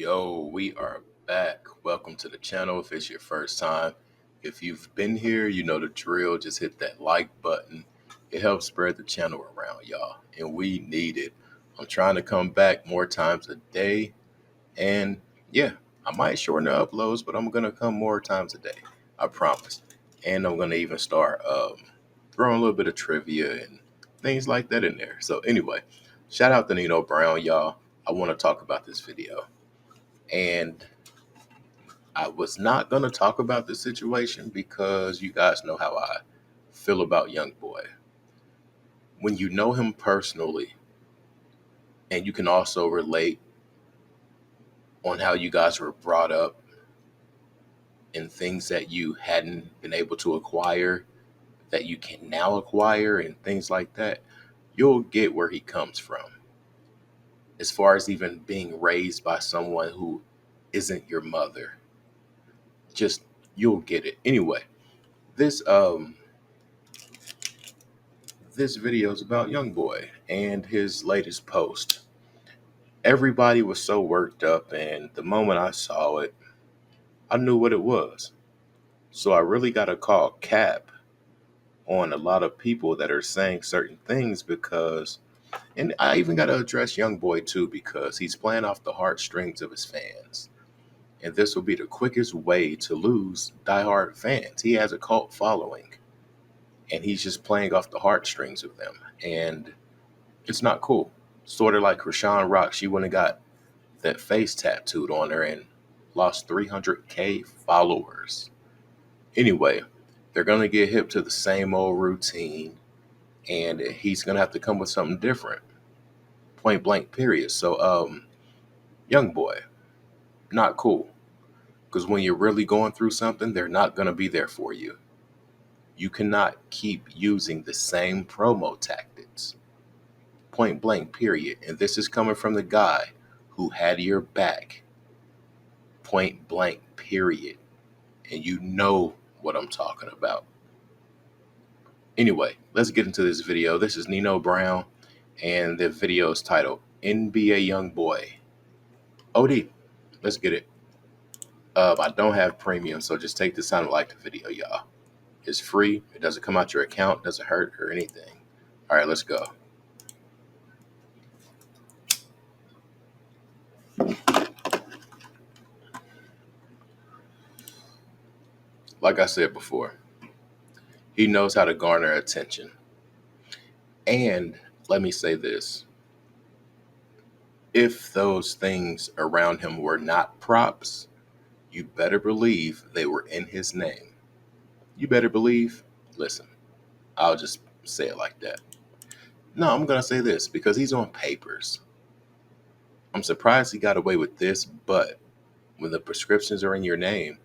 Yo, we are back. Welcome to the channel if it's your first time. If you've been here, you know the drill. Just hit that like button. It helps spread the channel around, y'all. And we need it. I'm trying to come back more times a day. And yeah, I might shorten the uploads, but I'm going to come more times a day. I promise. And I'm going to even start throwing a little bit of trivia and things like that in there. So anyway, shout out to Nino Brown, y'all. I want to talk about this video. And I was not going to talk about the situation because you guys know how I feel about YoungBoy. When you know him personally and you can also relate on how you guys were brought up and things that you hadn't been able to acquire that you can now acquire and things like that, you'll get where he comes from. As far as even being raised by someone who isn't your mother, just you'll get it. Anyway, this this video is about YoungBoy and his latest post. Everybody was so worked up, and the moment I saw it, I knew what it was. So I really got to call cap on a lot of people that are saying certain things because, and I even got to address YoungBoy too because he's playing off the heartstrings of his fans. And this will be the quickest way to lose diehard fans. He has a cult following, and he's just playing off the heartstrings of them. And it's not cool. Sort of like Krishan Rock, she went and got that face tattooed on her and lost 300K followers. Anyway, they're going to get hip to the same old routine, and he's going to have to come with something different. Point blank, period. So, YoungBoy, not cool. Because when you're really going through something, they're not going to be there for you. You cannot keep using the same promo tactics. Point blank, period. And this is coming from the guy who had your back. Point blank, period. And you know what I'm talking about. Anyway, let's get into this video. This is Nino Brown, and the video is titled NBA YoungBoy. OD, let's get it. I don't have premium, so just take this time to like the video, y'all. It's free. It doesn't come out your account, doesn't hurt or anything. All right, let's go. Like I said before, he knows how to garner attention. And let me say this. If those things around him were not props, you better believe they were in his name. You better believe, listen, I'll just say it like that. No, I'm going to say this because he's on papers. I'm surprised he got away with this, but when the prescriptions are in your name,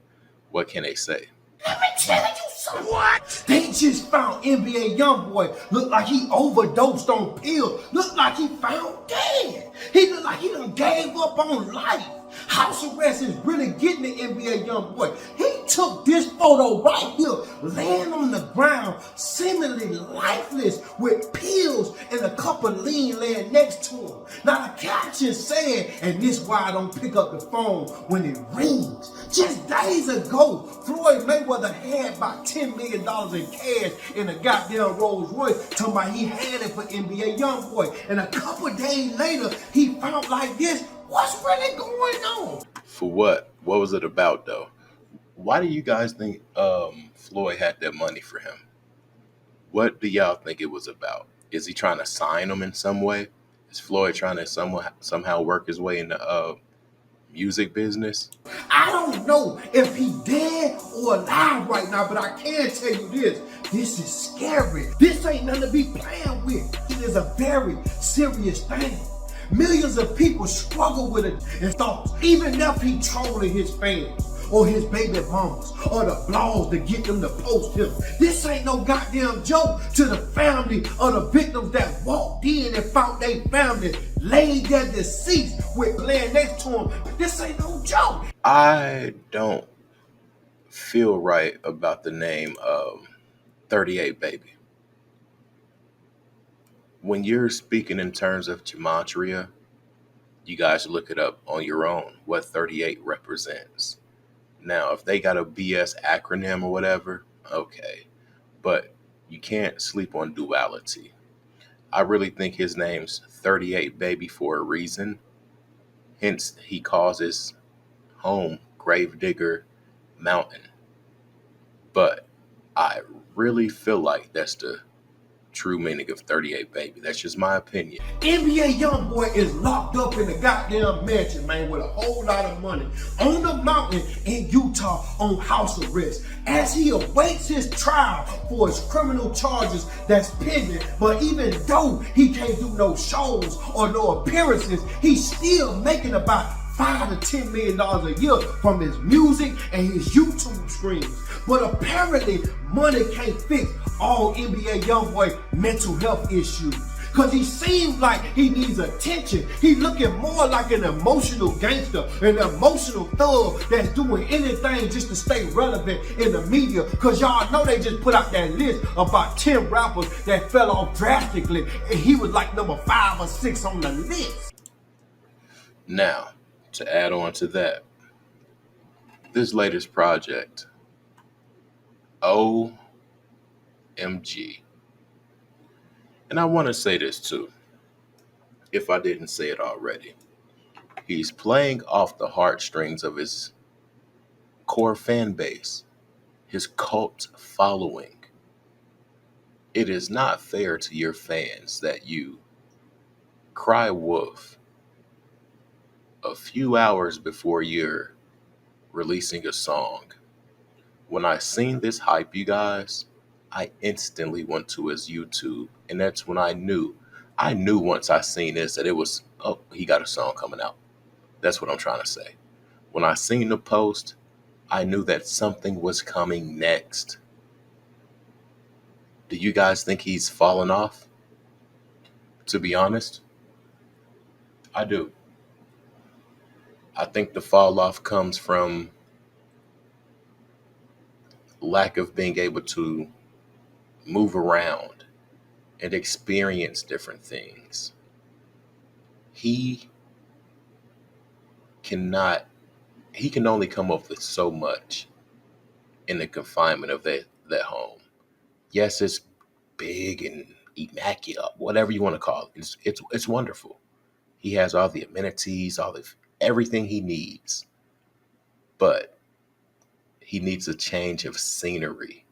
what can they say? Let me tell you something. What? They just found NBA YoungBoy. Look like he overdosed on pills. Look like he found dead. He look like he done gave up on life. House arrest is really getting the NBA YoungBoy. He took this photo right here, laying on the ground, seemingly lifeless, with pills and a cup of lean laying next to him. Now the caption said, and this why I don't pick up the phone when it rings. Just days ago, Floyd Mayweather had about $10 million in cash in a goddamn Rolls Royce, talking about he had it for NBA YoungBoy. And a couple days later, he found like this. What's really going on? For what? What was it about, though? Why do you guys think Floyd had that money for him? What do y'all think it was about? Is he trying to sign him in some way? Is Floyd trying to somehow work his way into music business? I don't know if he dead or alive right now, but I can tell you this. This is scary. This ain't nothing to be playing with. It is a very serious thing. Millions of people struggle with it and thoughts. Even if he trolling his fans or his baby mamas or the blogs to get them to post him. This ain't no goddamn joke to the family or the victims that walked in and found their family laid their deceased with laying next to him. This ain't no joke. I don't feel right about the name 38 Baby. When you're speaking in terms of gematria, You guys look it up on your own what 38 represents. Now, if they got a BS acronym or whatever, okay. But you can't sleep on duality. I really think his name's 38 Baby for a reason. Hence, he calls his home Gravedigger Mountain. But I really feel like that's the true meaning of 38 Baby. That's just my opinion. NBA YoungBoy is locked up in the goddamn mansion, man, with a whole lot of money on the mountain in Utah on house arrest as he awaits his trial for his criminal charges that's pending. But even though he can't do no shows or no appearances, he's still making about $5 to $10 million a year from his music and his YouTube streams. But apparently, money can't fix all NBA YoungBoy mental health issues. Cause he seems like he needs attention. He's looking more like an emotional gangster, an emotional thug that's doing anything just to stay relevant in the media. Cause y'all know they just put out that list about 10 rappers that fell off drastically, and he was like number 5 or 6 on the list. Now, to add on to that, this latest project, OMG. And I want to say this too, if I didn't say it already. He's playing off the heartstrings of his core fan base, his cult following. It is not fair to your fans that you cry wolf a few hours before you're releasing a song. When I seen this hype, you guys, I instantly went to his YouTube, and that's when I knew once I seen this that it was, oh, he got a song coming out. That's what I'm trying to say. When I seen the post, I knew that something was coming next. Do you guys think he's fallen off? To be honest, I do. I think the fall off comes from lack of being able to move around and experience different things. He can only come up with so much in the confinement of that home. Yes, it's big and immaculate, whatever you want to call it. It's wonderful. He has all the amenities, everything he needs. But he needs a change of scenery.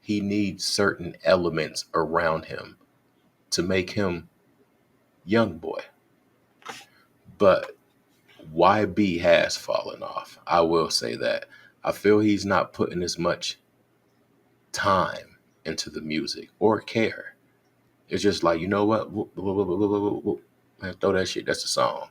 He needs certain elements around him to make him YoungBoy. But YB has fallen off. I will say that. I feel he's not putting as much time into the music or care. It's just like, you know what? Man, throw that shit. That's the song.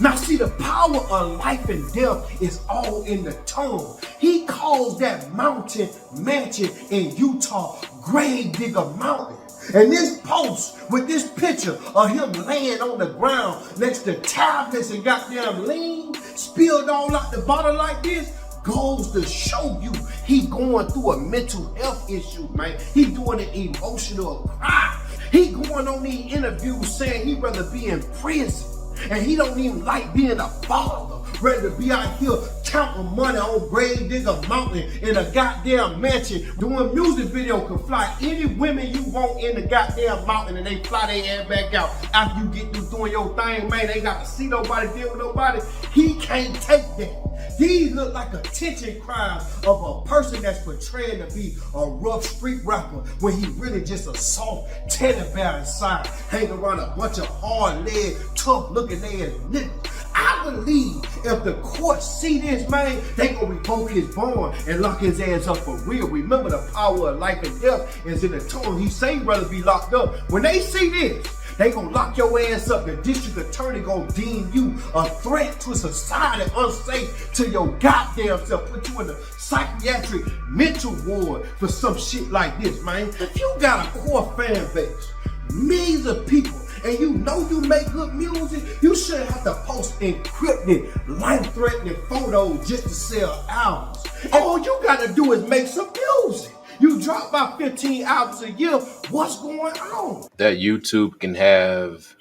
Now see, the power of life and death is all in the tongue. He calls that mountain mansion in Utah Gravedigger Mountain. And this post with this picture of him laying on the ground next to tablets and goddamn lean spilled all out the bottle like this goes to show you he going through a mental health issue, man. He doing an emotional cry. He going on these interviews saying he'd rather be in prison. And he don't even like being a father. Ready to be out here counting money on Gravedigger Mountain in a goddamn mansion. Doing music video can fly any women you want in the goddamn mountain and they fly their ass back out. After you get through doing your thing, man, they got to see nobody, deal with nobody. He can't take that. These look like attention cries of a person that's portraying to be a rough street rapper when he really just a soft teddy bear inside, hanging around a bunch of hard-legged, tough-looking ass niggas. I believe if the court see this, man, they gonna revoke his bond and lock his ass up for real. Remember, the power of life and death is in the tongue. He say he'd rather be locked up. When they see this, they gonna lock your ass up. The district attorney gonna deem you a threat to society, unsafe to your goddamn self, put you in the psychiatric mental ward for some shit like this, man. If you got a core fan base, millions of people, and you know you make good music, you shouldn't have to post encrypted, life-threatening photos just to sell albums. All you gotta do is make some music. You drop about 15 albums a year, what's going on? That YouTube can have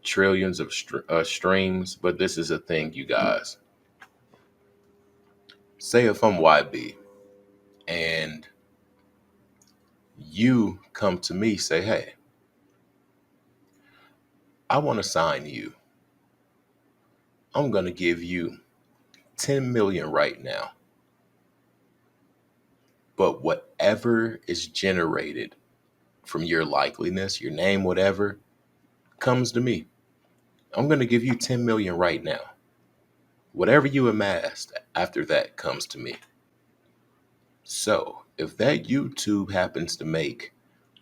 trillions of streams, but this is a thing, you guys. Say if I'm YB and you come to me, say, hey, I want to sign you. I'm going to give you 10 million right now. But whatever is generated from your likeliness, your name, whatever, comes to me. I'm going to give you 10 million right now. Whatever you amassed after that comes to me. So if that YouTube happens to make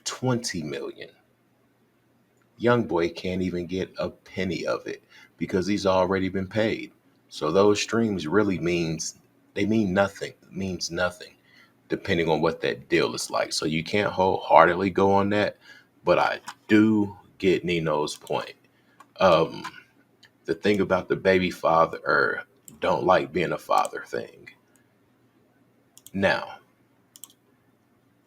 20 million, YoungBoy can't even get a penny of it because he's already been paid. So those streams really mean nothing. It means nothing depending on what that deal is like. So you can't wholeheartedly go on that, but I do get Nino's point. The thing about the baby father or don't like being a father thing. Now,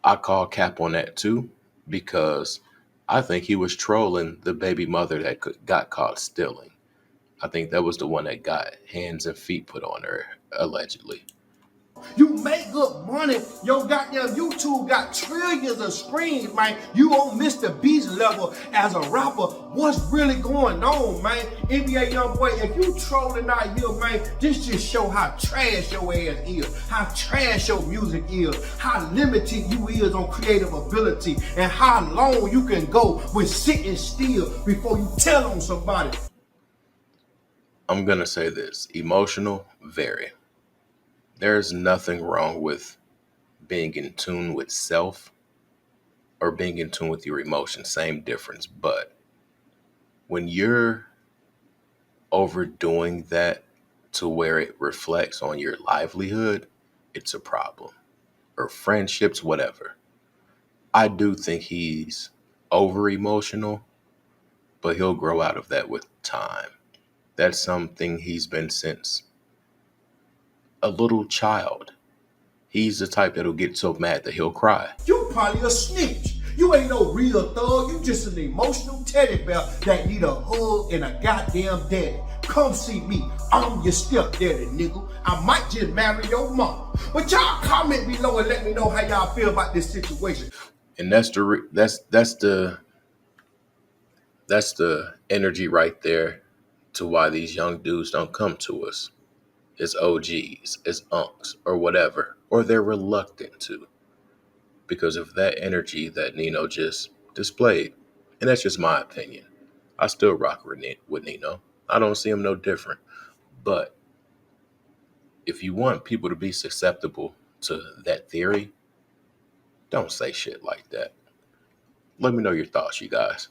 I call cap on that too, because I think he was trolling the baby mother that got caught stealing. I think that was the one that got hands and feet put on her, allegedly. You make good money. Your goddamn YouTube got trillions of streams, man. You on Mr. Beast level as a rapper. What's really going on, man? NBA YoungBoy, if you trolling out here, man, this just show how trash your ass is, how trash your music is, how limited you is on creative ability, and how long you can go with sitting still before you tell on somebody. I'm going to say this. Emotional, very. There's nothing wrong with being in tune with self or being in tune with your emotions. Same difference. But when you're overdoing that to where it reflects on your livelihood, it's a problem. Or friendships, whatever. I do think he's over emotional, but he'll grow out of that with time. That's something he's been since a little child. He's the type that'll get so mad that he'll cry. You probably a snitch. You ain't no real thug. You just an emotional teddy bear that need a hug and a goddamn daddy. Come see me. I'm your stepdaddy, nigga. I might just marry your mom. But y'all comment below and let me know how y'all feel about this situation. And that's the energy right there to why these young dudes don't come to us as OGs, as unks, or whatever, or they're reluctant to because of that energy that Nino just displayed. And that's just my opinion. I still rock with Nino. I don't see him no different. But if you want people to be susceptible to that theory, don't say shit like that. Let me know your thoughts, you guys.